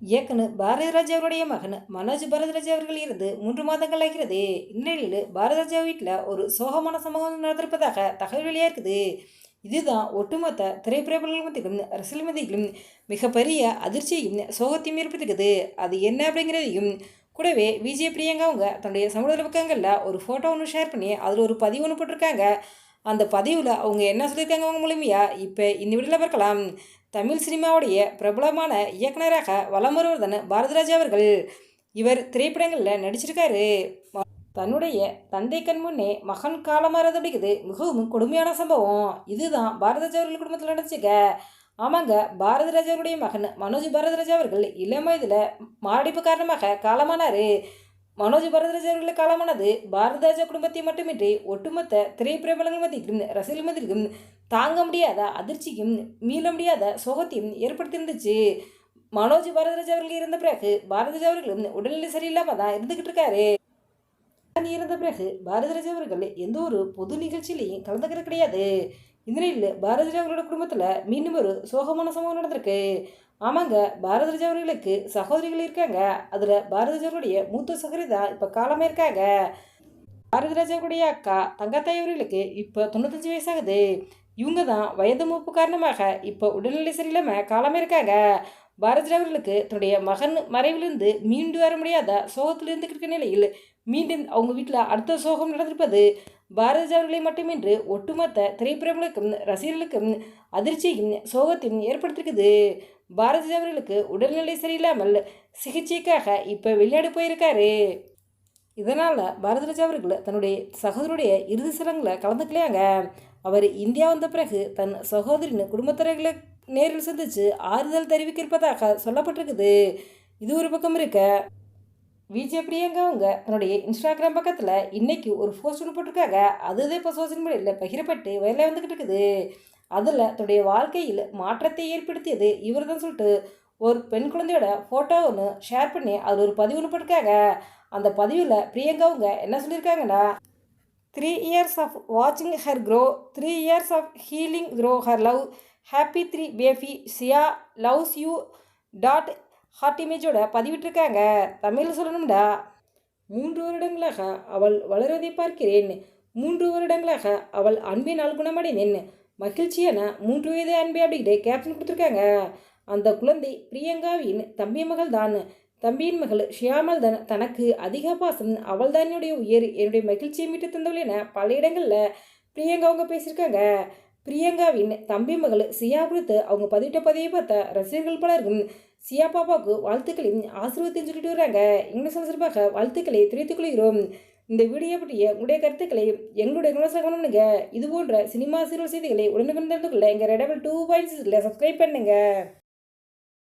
இயக்குனர் பாரதிராஜா அவருடைய மகன் மனோஜ் பாரதிராஜா அவர்கள் இருந்து 3 மாதங்கள் ஆகிறது. இந்நிலையில் பாரதிராஜா வீட்டில் ஒரு சோகமான சம்பவம் நடந்திருப்பதாக தகவல் வெளியாகுது. இதுதான் ஒட்டுமொத்த திரைப்பிரபலங்கள் மத்தியிலும் அரசியல் மத்தியிலும் மிகப்பெரிய அதிர்ச்சியையும் சோகத்தையும் ஏற்படுத்திருக்குது. அது என்ன அப்படிங்கிறதையும் கூடவே விஜய் பிரியங்கா அவங்க தன்னுடைய சமூக பக்கங்களில் ஒரு ஃபோட்டோ ஒன்று ஷேர் பண்ணி அதில் ஒரு பதிவு ஒன்று போட்டிருக்காங்க. அந்த பதிவில் அவங்க என்ன சொல்லியிருக்காங்க அவங்க மூலிமையா இப்போ இந்த வீடியோவில் பார்க்கலாம். தமிழ் சினிமாவுடைய பிரபலமான இயக்குனராக வலம் வருவதன் பாரதிராஜா அவர்கள் இவர் திரைப்படங்களில் நடிச்சிருக்காரு. தன்னுடைய தந்தை கண் முன்னே மகன் காலமாறது அப்படிங்கிறது மிகவும் கொடுமையான சம்பவம். இதுதான் பாரதிராஜா அவர்கள் குடும்பத்தில் நடந்துச்சுங்க. ஆமாங்க, பாரதிராஜா அவருடைய மகன் மனோஜ் பாரதிராஜா அவர்கள் இளம் வயதில் மாரடைப்பு காரணமாக காலமானார். மனோஜ் பாரதிராஜா அவர்கள் காலமானது பாரதிராஜா குடும்பத்தை மட்டுமின்றி ஒட்டுமொத்த திரைப்பிரபலங்கள் மத்தியிலும் ரசிகர்கள் மத்தியிலும் தாங்க முடியாத அதிர்ச்சியும் மீள முடியாத சோகத்தையும் ஏற்படுத்தியிருந்துச்சு. மனோஜ் பாரதிராஜா அவர்கள் இருந்த பிறகு பாரதிராஜா அவர்களும் உடல்நிலை சரியில்லாமல் தான் இருந்துகிட்டு இருக்காரு. இருந்த பிறகு பாரதிராஜா அவர்கள் எந்த ஒரு பொது நிகழ்ச்சியிலையும் கலந்துக்கிறது கிடையாது. இந்த நிலையில் பாரதிராஜா அவர்களோட குடும்பத்தில் மீண்டும் ஒரு சோகமான சம்பவம் நடந்திருக்கு. ஆமாங்க, பாரதிராஜா அவர்களுக்கு சகோதரிகள் இருக்காங்க. அதில் பாரதிராஜா அவருடைய மூத்த சகோதரி தான் இப்போ காலமே இருக்காங்க. பாரதிராஜாவுடைய அக்கா தங்கத்தாய் அவர்களுக்கு இப்போ 95 வயசாகுது. இவங்க தான் வயது மூப்பு காரணமாக இப்போ உடல்நிலை சரியில்லாமல் காலமே இருக்காங்க. பாரதிராஜா அவர்களுக்கு தன்னுடைய மகன் மறைவிலிருந்து மீண்டு வர முடியாத சோகத்தில் இருந்துக்கிற நிலையில் மீண்டும் அவங்க வீட்டில் அடுத்த சோகம் நடந்திருப்பது பாரதிராஜா அவர்களை மட்டுமின்றி ஒட்டுமொத்த திரைப்பிரபலுக்கும் ரசிகர்களுக்கும் அதிர்ச்சியும் சோகத்தையும் ஏற்படுத்தியிருக்குது. பாரதிராஜா அவர்களுக்கு உடல்நிலை சரியில்லாமல் சிகிச்சைக்காக இப்போ வெளிநாடு போயிருக்காரு. இதனால் பாரதிராஜா அவர்கள் தன்னுடைய சகோதரருடைய இறுதி சடங்கில் கலந்துக்கலையாங்க. அவர் இந்தியா வந்த பிறகு தன் சகோதரின் குடும்பத்தினர்களை நேரில் சந்தித்து ஆறுதல் தெரிவிக்கிருப்பதாக சொல்லப்பட்டிருக்குது. இது ஒரு பக்கம் இருக்க, விஜய் பிரியங்கா அவங்க தன்னுடைய இன்ஸ்டாகிராம் பக்கத்தில் இன்னைக்கு ஒரு போஸ்ட் ஒன்று போட்டிருக்காங்க. அதுதான் இப்போ சோசியல் மீடியாவில் பகிரப்பட்டு வயலில் வந்துக்கிட்டு இருக்குது. அதில் தன்னுடைய வாழ்க்கையில் மாற்றத்தை ஏற்படுத்தியது இவர் தான் சொல்லிட்டு ஒரு பெண் குழந்தையோட ஃபோட்டோ ஒன்று ஷேர் பண்ணி அதில் ஒரு பதிவு ஒன்று போட்டிருக்காங்க. அந்த பதிவில் பிரியங்கா அவங்க என்ன சொல்லியிருக்காங்கன்னா, 3 years of watching her grow, 3 years of healing through her love, happy 3 baby, Sia loves you dot heart இமேஜோட பதிவிட்டிருக்காங்க. தமிழ் சொல்லணும்டா, 3 வருடங்களாக அவள் வளர்வதை பார்க்கிறேன். 3 வருடங்களாக அவள் அன்பினால் குணமடைந்தேன். மகிழ்ச்சியான 3 வயது அன்பே அப்படிங்கிற கேப்ஷன் கொடுத்துருக்காங்க. அந்த குழந்தை பிரியங்காவின் தம்பி மகள் தான். தம்பியின் மகள் ஷியாமல் தான் தனக்கு அதிக பாசம். அவள் தான் என்னுடைய உயிர், என்னுடைய மகிழ்ச்சியை மீட்டு தந்தவள் என பல இடங்களில் பிரியங்கா அவங்க பேசியிருக்காங்க. பிரியங்காவின் தம்பி மகள் சியா குறித்து அவங்க பதிவிட்ட பதிவை பார்த்த ரசிகர்கள் பலரும் சியா பாப்பாவுக்கு வாழ்த்துக்களையும் ஆசீர்வாதத்தையும் சொல்லிட்டு வராங்க. எங்களை சிறப்பாக வாழ்த்துக்களை தெரிவித்துக் கொள்கிறோம். இந்த வீடியோ பற்றிய உங்களுடைய கருத்துக்களை எங்களுடைய கவனமாக இது போன்ற சினிமா சீரியல் செய்திகளை உடனுக்குடன் தெரிந்து கொள்ள எங்கள் ரெடபிள் 2.6 சப்ஸ்கிரைப் பண்ணுங்க.